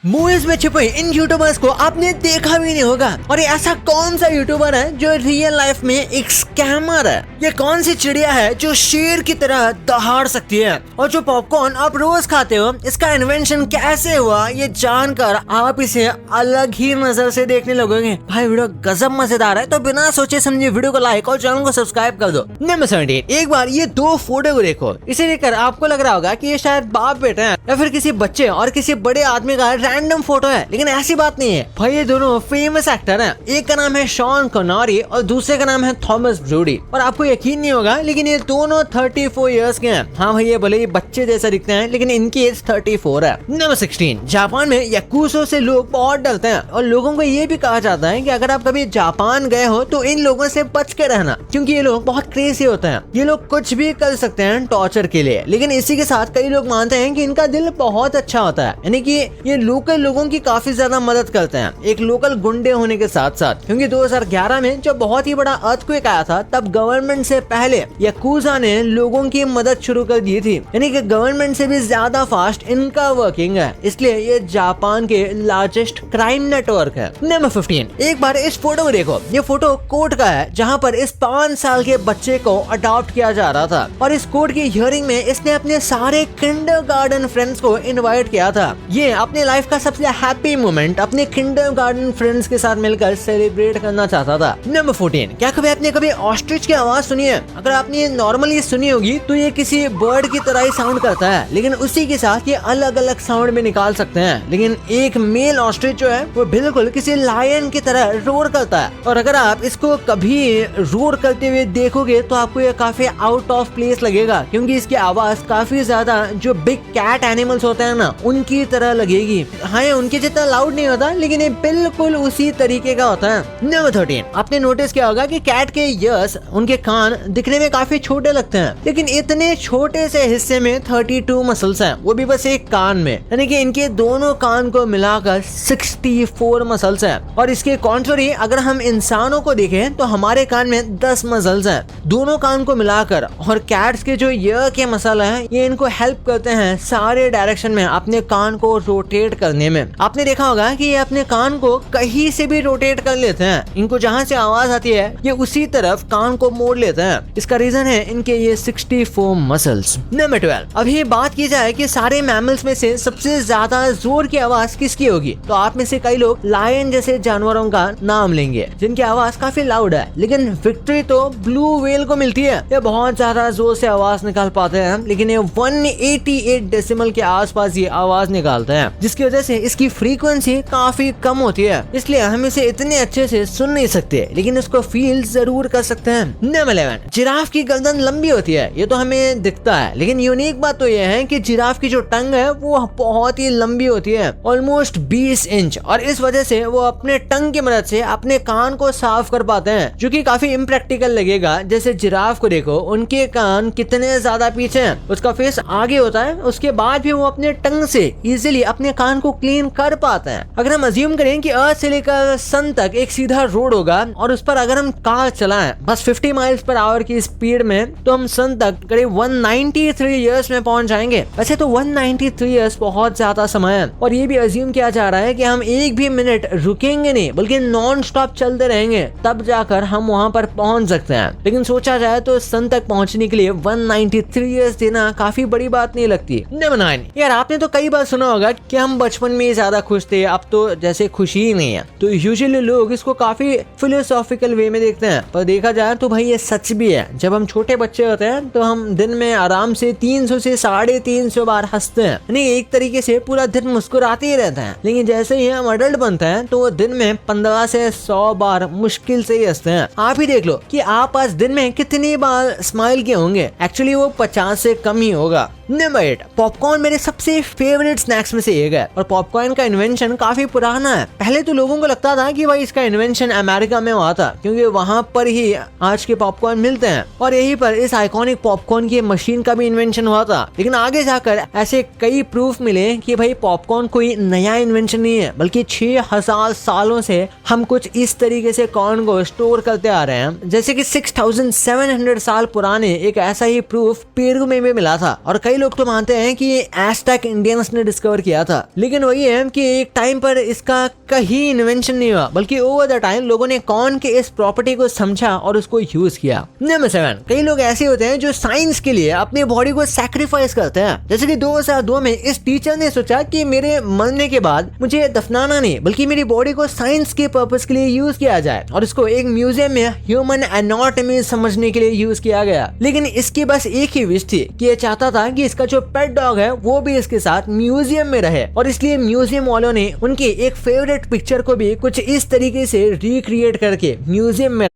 Movies में छुपे इन YouTubers को आपने देखा भी नहीं होगा। और ये ऐसा कौन सा यूट्यूबर है जो रियल लाइफ में एक स्कैमर है? ये कौन सी चिड़िया है जो शेर की तरह दहाड़ सकती है? और जो पॉपकॉर्न आप रोज खाते हो, इसका इन्वेंशन कैसे हुआ, ये जानकर आप इसे अलग ही नजर से देखने लगोगे। भाई वीडियो गजब मजेदार है, तो बिना सोचे समझे वीडियो को लाइक और चैनल को सब्सक्राइब कर दो। नंबर 17, एक बार ये दो फोटो को देखो। इसे देखकर आपको लग रहा होगा कि ये शायद बाप बेटा है या फिर किसी बच्चे और किसी बड़े आदमी का रैंडम फोटो है, लेकिन ऐसी बात नहीं है भाई। ये दोनों फेमस एक्टर हैं। एक का नाम है शॉन कॉनरी और दूसरे का नाम है थॉमस ब्रूडी। और आपको यकीन नहीं होगा, लेकिन ये दोनों 34 इयर्स के हैं। हाँ भाई, ये भले ही बच्चे जैसा दिखते हैं, लेकिन इनकी एज 34 है। नंबर 16, जापान में याकुजा से लोग बहुत डरते हैं और लोगों को ये भी कहा जाता है कि अगर आप कभी जापान गए हो तो इन लोगों से बच के रहना, क्योंकि ये लोग बहुत क्रेजी होते हैं। ये लोग कुछ भी कर सकते हैं टॉर्चर के लिए, लेकिन इसी के साथ कई लोग मानते हैं कि इनका दिल बहुत अच्छा होता है, यानी कि ये लोकल लोगों की काफी ज्यादा मदद करते हैं, एक लोकल गुंडे होने के साथ साथ। क्योंकि 2011 में जब बहुत ही बड़ा अर्थक्वेक आया था, तब गवर्नमेंट से पहले याकुजा ने लोगों की मदद शुरू कर दी थी, यानी कि गवर्नमेंट से भी ज्यादा फास्ट इनका वर्किंग है। इसलिए ये जापान के लार्जेस्ट क्राइम नेटवर्क है। नंबर 15, एक बार इस फोटो को देखो। ये फोटो कोर्ट का है, जहाँ पर इस 5 साल के बच्चे को अडॉप्ट किया जा रहा था। और इस कोर्ट की हियरिंग में इसने अपने सारे किंडरगार्टन फ्रेंड्स को इनवाइट किया था। ये अपने लाइफ का सबसे हैप्पी मोमेंट अपने किंडरगार्टन फ्रेंड्स के साथ मिलकर सेलिब्रेट करना चाहता था। नंबर 14, क्या आपने कभी ऑस्ट्रिच की आवाज सुनी है? अगर आपने नॉर्मली सुनी होगी तो ये किसी बर्ड की तरह ही साउंड करता है, लेकिन उसी के साथ ये अलग अलग साउंड भी निकाल सकते हैं। लेकिन एक मेल ऑस्ट्रिच जो है वो बिल्कुल किसी लायन की तरह रोर करता है। और अगर आप इसको कभी रोर करते हुए देखोगे तो आपको ये काफी आउट ऑफ प्लेस लगेगा, क्योंकि इसकी आवाज काफी ज्यादा जो बिग कैट एनिमल्स होते हैं ना, उनकी तरह लगेगी। हाँ, उनके जितना लाउड नहीं होता, लेकिन ये बिल्कुल उसी तरीके का होता है। नंबर 13, आपने नोटिस किया होगा कि कैट के ईयर्स, उनके कान दिखने में काफी छोटे लगते हैं, लेकिन इतने छोटे से हिस्से में 32 मसल्स हैं, वो भी बस एक कान में, यानी कि इनके दोनों कान को मिलाकर 64 मसल्स हैं। और इसके कॉन्ट्ररी अगर हम इंसानों को देखें तो हमारे कान में 10 मसल्स हैं, दोनों कान को मिलाकर। और कैट्स के जो ईयर के मसल हैं, ये इनको हेल्प करते हैं सारे डायरेक्शन में अपने कान को रोटेट करने में। आपने देखा होगा कि ये अपने कान को कहीं से भी रोटेट कर लेते हैं। इनको जहाँ से आवाज आती है ये उसी तरफ कान को मोड़ लेते हैं। इसका रीजन है इनके ये 64 मसल्स। नंबर 12, अभी बात की जाए कि सारे मैमल्स में से सबसे ज्यादा जोर की आवाज किसकी होगी, तो आप में से कई लोग लायन जैसे जानवरों का नाम लेंगे जिनकी आवाज काफी लाउड है, लेकिन विक्ट्री तो ब्लू व्हेल को मिलती है। ये बहुत ज्यादा जोर से आवाज निकाल पाते हैं, लेकिन ये 188 डेसिमल के आसपास ये आवाज निकालते हैं, जिसकी वजह से इसकी फ्रीक्वेंसी काफी कम होती है। इसलिए हम इसे इतने अच्छे से सुन नहीं सकते, लेकिन इसको फील जरूर कर सकते हैं। नंबर 11, जिराफ की गर्दन लंबी होती है, ये तो हमें दिखता है, लेकिन यूनिक बात तो यह है कि जिराफ की जो टंग है वो बहुत ही लंबी होती है, ऑलमोस्ट 20 इंच। और इस वजह से वो अपने टंग की मदद से अपने कान को साफ कर पाते हैं, जो कि काफी इम्प्रैक्टिकल लगेगा। जैसे जिराफ को देखो, उनके कान कितने ज्यादा पीछे हैं, उसका फेस आगे होता है, उसके बाद भी वो अपने टंग से इजीली अपने कान को क्लीन कर पाते हैं। अगर हम अज्यूम करें कि अर्थ से लेकर सन तक एक सीधा रोड होगा और उस पर अगर हम कार चलाएं बस 50 माइल्स पर आवर की स्पीड में, तो हम सन तक करीब 193 इयर्स में पहुंच जाएंगे। वैसे तो 193 इयर्स बहुत ज्यादा समय है, और ये भी अज्यूम किया जा रहा है कि हम एक भी मिनट रुकेंगे नहीं, बल्कि नॉन स्टॉप चलते रहेंगे, तब जाकर हम वहां पर पहुंच सकते हैं। लेकिन सोचा जाए तो सन तक पहुंचने के लिए 193 इयर्स देना काफी बड़ी बात नहीं लगती। नंबर 9, यार आपने तो कई बार सुना होगा कि हम बचपन में ज्यादा खुश थे, अब तो जैसे खुशी ही नहीं है। तो यूजुअली लोग इसको काफी फिलोसॉफिकल वे में देखते हैं, पर देखा जाए तो भाई ये सच भी है। जब हम छोटे बच्चे होते हैं तो हम दिन में आराम से 300 से 350 बार हंसते हैं, यानी एक तरीके से पूरा दिन मुस्कुराते ही रहते हैं। लेकिन जैसे ही हम अडल्ट बनते हैं तो वो दिन में 15 से 100 बार मुश्किल से ही हंसते हैं। आप ही देख लो कि आप आज दिन में कितनी बार स्माइल किए होंगे, एक्चुअली वो 50 से कम ही होगा। नंबर 8, पॉपकॉर्न मेरे सबसे फेवरेट स्नैक्स में से एक है। और पॉपकॉर्न का इन्वेंशन काफी पुराना है। पहले तो लोगों को लगता था कि भाई इसका इन्वेंशन अमेरिका में हुआ था, क्योंकि वहां पर ही आज के पॉपकॉर्न मिलते हैं, और यहीं पर इस आइकॉनिक पॉपकॉर्न की मशीन का भी इन्वेंशन हुआ था। लेकिन आगे जाकर ऐसे कई प्रूफ मिले कि भाई पॉपकॉर्न कोई नया इन्वेंशन नहीं है, बल्कि 6000 सालों से हम कुछ इस तरीके से कॉर्न को स्टोर करते आ रहे हैं। जैसे कि 6700 साल पुराने एक ऐसा ही प्रूफ पेरू में भी मिला था, और कई कई लोग तो मानते हैं कि एज़टेक इंडियंस ने डिस्कवर किया था, लेकिन वही है कि एक टाइम पर इसका कहीं इन्वेंशन नहीं हुआ, बल्कि ओवर द टाइम लोगों ने कॉर्न के इस प्रॉपर्टी को समझा और उसको यूज किया। नंबर 7, कई लोग ऐसे होते हैं जो साइंस के लिए अपनी बॉडी को सैक्रिफाइस करते हैं। जैसे कि 2002 में इस टीचर ने सोचा कि मेरे मरने के बाद मुझे दफनाना नहीं, बल्कि मेरी बॉडी को साइंस के पर्पस के लिए यूज किया जाए, और इसको एक म्यूजियम में ह्यूमन एनाटॉमी समझने के लिए यूज किया गया। लेकिन इसकी बस एक ही विश थी कि ये चाहता था कि इसका जो पेट डॉग है वो भी इसके साथ म्यूजियम में रहे, और इसलिए म्यूजियम वालों ने उनकी एक फेवरेट पिक्चर को भी कुछ इस तरीके से रिक्रिएट करके म्यूजियम में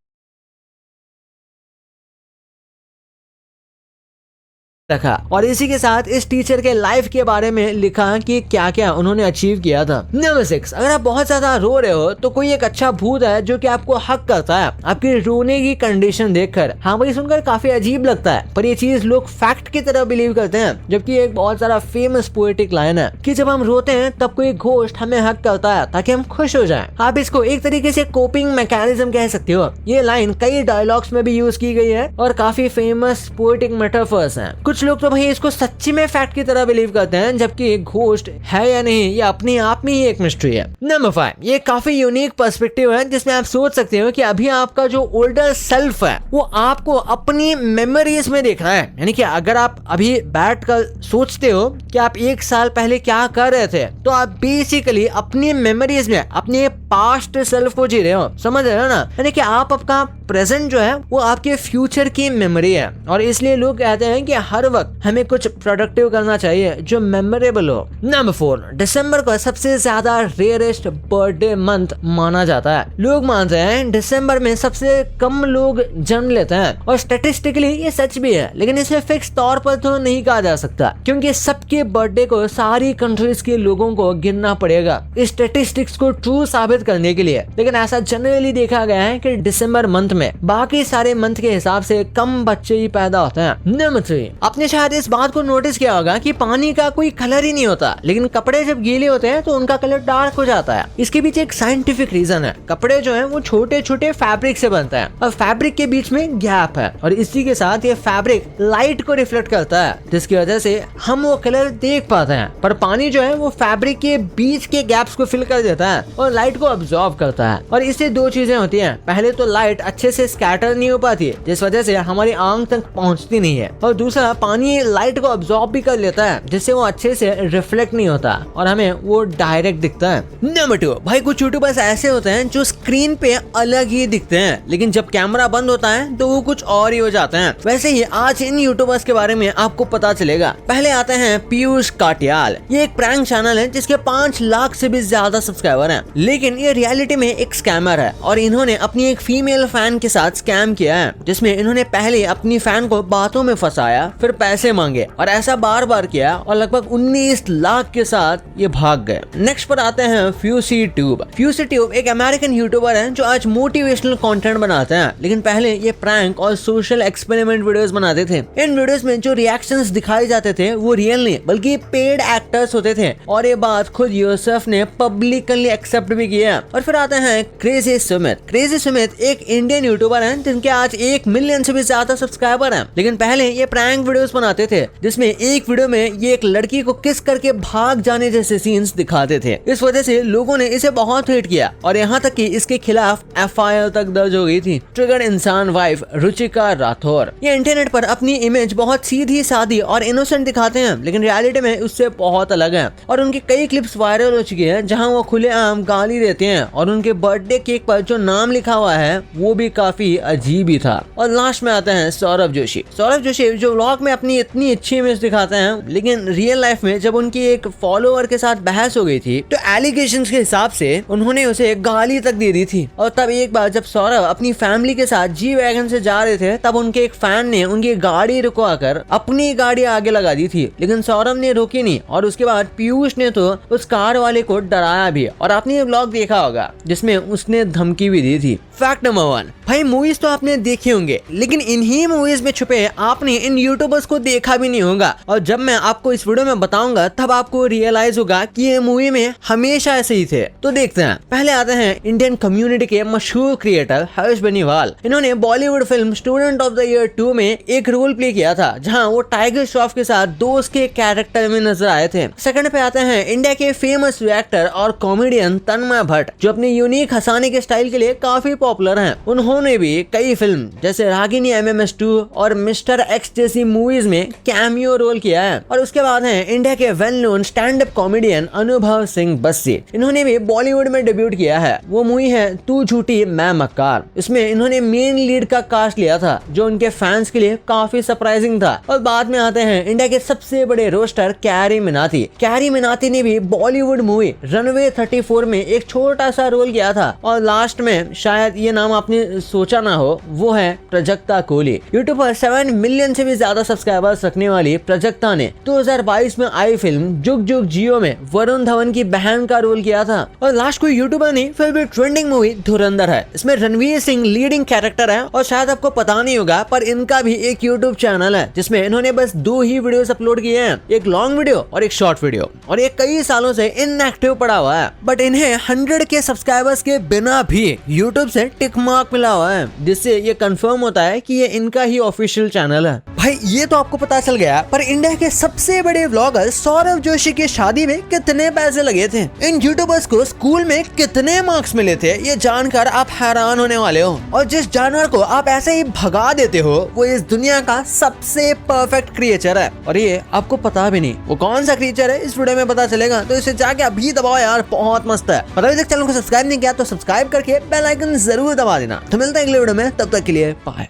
रखा, और इसी के साथ इस टीचर के लाइफ के बारे में लिखा कि क्या क्या उन्होंने अचीव किया था। नंबर 6, अगर आप बहुत ज्यादा रो रहे हो तो कोई एक अच्छा भूत है जो कि आपको हक करता है आपकी रोने की कंडीशन देखकर। हाँ भाई, सुनकर काफी अजीब लगता है, पर ये चीज लोग फैक्ट की तरह बिलीव करते हैं, जबकि एक बहुत सारा फेमस पोएटिक लाइन है कि जब हम रोते हैं तब कोई घोस्ट हमें हक करता है ताकि हम खुश हो जाएं। आप इसको एक तरीके से कोपिंग मैकेनिज्म कह सकते हो। ये लाइन कई डायलॉग्स में भी यूज की गई है और काफी फेमस पोएटिक मेटाफर्स हैं। कुछ लोग तो भाई इसको सच्ची में फैक्ट की तरह बिलीव करते हैं, जबकि घोस्ट है या नहीं ये अपने आप में ही एक मिस्ट्री है। नंबर 5, ये काफी यूनिक पर्सपेक्टिव है जिसमें आप सोच सकते हो कि अभी आपका जो ओल्डर सेल्फ है वो आपको अपनी मेमोरीज में देख रहा है। यानी कि अगर आप अभी बैठकर सोचते हो कि आप 1 साल पहले क्या कर रहे थे, तो आप बेसिकली अपनी मेमोरीज में अपने पास्ट सेल्फ को जी रहे हो। समझ रहे हो ना? यानी कि आप आपका प्रेजेंट जो है वो आपके फ्यूचर की मेमोरी है, और इसलिए लोग कहते हैं कि हर वक्त हमें कुछ प्रोडक्टिव करना चाहिए जो मेमोरेबल हो। नंबर 4, दिसंबर को सबसे ज्यादा रेयरेस्ट बर्थडे मंथ माना जाता है। लोग मानते हैं दिसंबर में सबसे कम लोग जन्म लेते हैं, और स्टैटिस्टिकली ये सच भी है, लेकिन इसे फिक्स तौर पर तो नहीं कहा जा सकता, क्योंकि सबके बर्थडे को सारी कंट्रीज के लोगों को गिनना पड़ेगा इस स्टैटिस्टिक्स को ट्रू साबित करने के लिए। लेकिन ऐसा जनरली देखा गया है कि दिसंबर मंथ में बाकी सारे मंथ के हिसाब से कम बच्चे ही पैदा होते हैं। नंबर 3, आपने शायद इस बात को नोटिस किया होगा कि पानी का कोई कलर ही नहीं होता, लेकिन कपड़े जब गीले होते हैं तो उनका कलर डार्क हो जाता है। इसके पीछे एक साइंटिफिक रीजन है। कपड़े जो हैं वो छोटे छोटे फैब्रिक से बनते हैं, और फैब्रिक के बीच में गैप है, और इसी के साथ ये फैब्रिक लाइट को रिफ्लेक्ट करता है, जिसकी वजह से हम वो कलर देख पाते हैं। पर पानी जो है वो फैब्रिक के बीच के गैप्स को फिल कर देता है और लाइट को अब्सॉर्ब करता है, और इससे 2 चीजें होती हैं। पहले तो लाइट अच्छे से स्कैटर नहीं हो पाती, जिस वजह से हमारी आंख तक पहुंचती नहीं है, और दूसरा पानी लाइट को अब्सॉर्ब भी कर लेता है, जिससे वो अच्छे से रिफ्लेक्ट नहीं होता और हमें वो डायरेक्ट दिखता है। नंबर 2, भाई कुछ यूट्यूबर्स ऐसे होते हैं जो स्क्रीन पे अलग ही दिखते हैं, लेकिन जब कैमरा बंद होता है तो वो कुछ और ही हो जाते हैं। वैसे ही आज इन यूट्यूबर्स के बारे में आपको पता चलेगा। पहले आते हैं पीयूष काटियाल। ये एक प्रैंक चैनल है जिसके 5 लाख से भी ज्यादा सब्सक्राइबर हैं, लेकिन ये रियलिटी में एक स्कैमर है, और इन्होंने अपनी एक फीमेल फैन के साथ स्कैम किया है, जिसमें इन्होंने पहले अपनी फैन को बातों में फंसाया, फिर पैसे मांगे, और ऐसा बार बार किया, और लगभग 19 लाख के साथ ये भाग गए। नेक्स्ट पर आते हैं फ्यूसी ट्यूब। फ्यूसी ट्यूब एक अमेरिकन यूट्यूबर है जो आज मोटिवेशनल कंटेंट बनाते हैं, लेकिन पहले ये प्रैंक और सोशल एक्सपेरिमेंट वीडियोस बनाते थे। इन वीडियोस में जो रिएक्शंस दिखाए जाते थे वो रियल नहीं बल्कि पेड एक्टर्स होते थे, और ये बात खुद यूसुफ ने पब्लिकली एक्सेप्ट भी किया। और फिर आते हैं क्रेजी सुमित। क्रेजी सुमित एक इंडियन यूट्यूबर है जिनके आज 1 मिलियन से भी ज्यादा सब्सक्राइबर हैं, लेकिन पहले ये प्रैंक वीडियोस बनाते थे, जिसमें एक वीडियो में ये एक लड़की को किस करके भाग जाने जैसे सीन्स दिखाते थे। इस वजह से लोगों ने इसे बहुत हेट किया, और यहाँ तक कि इसके खिलाफ FIR तक दर्ज हो गई थी। ट्रिगर इंसान वाइफ रुचिका राठौर। ये इंटरनेट पर अपनी इमेज बहुत सीधी सादी और इनोसेंट दिखाते हैं, लेकिन रियलिटी में उससे बहुत अलग है, और उनकी कई क्लिप्स वायरल हो चुकी है जहाँ वो खुलेआम गाली देते हैं, और उनके बर्थडे केक पर जो नाम लिखा हुआ है वो भी काफी अजीब ही था। और लास्ट में आते हैं सौरभ जोशी। सौरभ जोशी जो व्लॉग में अपनी इतनी अच्छी इमेज दिखाते हैं, लेकिन रियल लाइफ में जब उनकी एक फॉलोअर के साथ बहस हो गई थी तो एलिगेशंस के हिसाब से उन्होंने उसे गाली तक दे दी थी। और तब एक बार जब सौरभ अपनी फैमिली के साथ जी वैगन से जा रहे थे, तब उनके एक फैन ने उनकी गाड़ी रुकवाकर अपनी गाड़ी आगे लगा दी थी, लेकिन सौरभ ने रोकी नहीं, और उसके बाद पीयूष ने तो उस कार वाले को डराया भी। और आपने ये व्लॉग देखा होगा जिसमें उसने धमकी भी दी थी। फैक्ट नंबर 1, भाई मूवीज तो आपने देखे होंगे, लेकिन इन्हीं मूवीज में छुपे आपने इन यूट्यूबर्स को देखा भी नहीं होगा। और जब मैं आपको इस वीडियो में बताऊंगा तब आपको रियलाइज होगा कि ये मूवी में हमेशा ऐसे ही थे। तो देखते हैं। पहले आते हैं इंडियन कम्युनिटी के मशहूर क्रिएटर हर्ष बेनीवाल। इन्होंने Bollywood film student of the year 2 में एक रोल प्ले किया था, जहां वो टाइगर श्रॉफ के साथ दोस्त के कैरेक्टर में नजर आए थे। सेकंड पे आते हैं इंडिया के फेमस एक्टर और कॉमेडियन तन्मय भट्ट, जो अपने यूनिक हंसाने के स्टाइल के लिए काफी पॉपुलर हैं। उन्होंने भी कई फिल्म जैसे रागिनी MMS 2 और मिस्टर एक्स जैसी मूवीज में कैमियो रोल किया है। और उसके बाद है इंडिया के well known stand up comedian अनुभव सिंह बस्सी। इन्होंने भी बॉलीवुड में डेब्यूट किया है। वो मूवी है तू झूठी मैं मक्कार। इसमें इन्होंने मेन लीड का कास्ट लिया था, जो उनके फैंस के लिए काफी सरप्राइजिंग था। और बाद में आते हैं इंडिया के सबसे बड़े रोस्टर कैरी मिनाती। कैरी मिनाती ने भी बॉलीवुड मूवी रनवे 34 में एक छोटा सा रोल किया था। और लास्ट में शायद ये नाम आपने सोचा ना हो, वो है प्रजक्ता कोहली। यूट्यूब पर 7 मिलियन से भी ज्यादा सब्सक्राइबर्स रखने वाली प्रजक्ता ने 2022 में आई फिल्म जुग जुग जियो में वरुण धवन की बहन का रोल किया था। और लास्ट कोई यूट्यूबर नहीं, फिर भी ट्रेंडिंग मूवी धुरंधर है। इसमें रणवीर सिंह लीडिंग कैरेक्टर है। और शायद आपको पता नहीं होगा, पर इनका भी एक यूट्यूब चैनल है जिसमें इन्होंने बस 2 ही वीडियोस अपलोड किए हैं, एक लॉन्ग वीडियो और एक शॉर्ट वीडियो। और ये कई सालों से इनएक्टिव पड़ा हुआ है, बट इन्हें 100 के सब्सक्राइबर्स के बिना भी यूट्यूब से टिक मार्क मिला हुआ है, जिससे ये कंफर्म होता है कि ये इनका ही ऑफिशियल चैनल है। भाई ये तो आपको पता चल गया, पर इंडिया के सबसे बड़े व्लॉगर सौरभ जोशी की शादी में कितने पैसे लगे थे, इन यूट्यूबर्स को स्कूल में कितने मार्क्स मिले थे, ये जानकर आप हैरान होने वाले हो। और जिस जानवर को आप ऐसे ही भगा देते हो, वो इस दुनिया का सबसे परफेक्ट क्रिएचर है। और ये आपको पता भी नहीं वो कौन सा क्रिएचर है, इस वीडियो में पता चलेगा। तो इसे जाके अभी दबाओ यार, बहुत मस्त है। और अभी तक चैनल को सब्सक्राइब नहीं किया तो सब्सक्राइब करके बेल आइकन जरूर दबा देना। तो मिलते हैं अगले वीडियो में, तब तक के लिए बाय।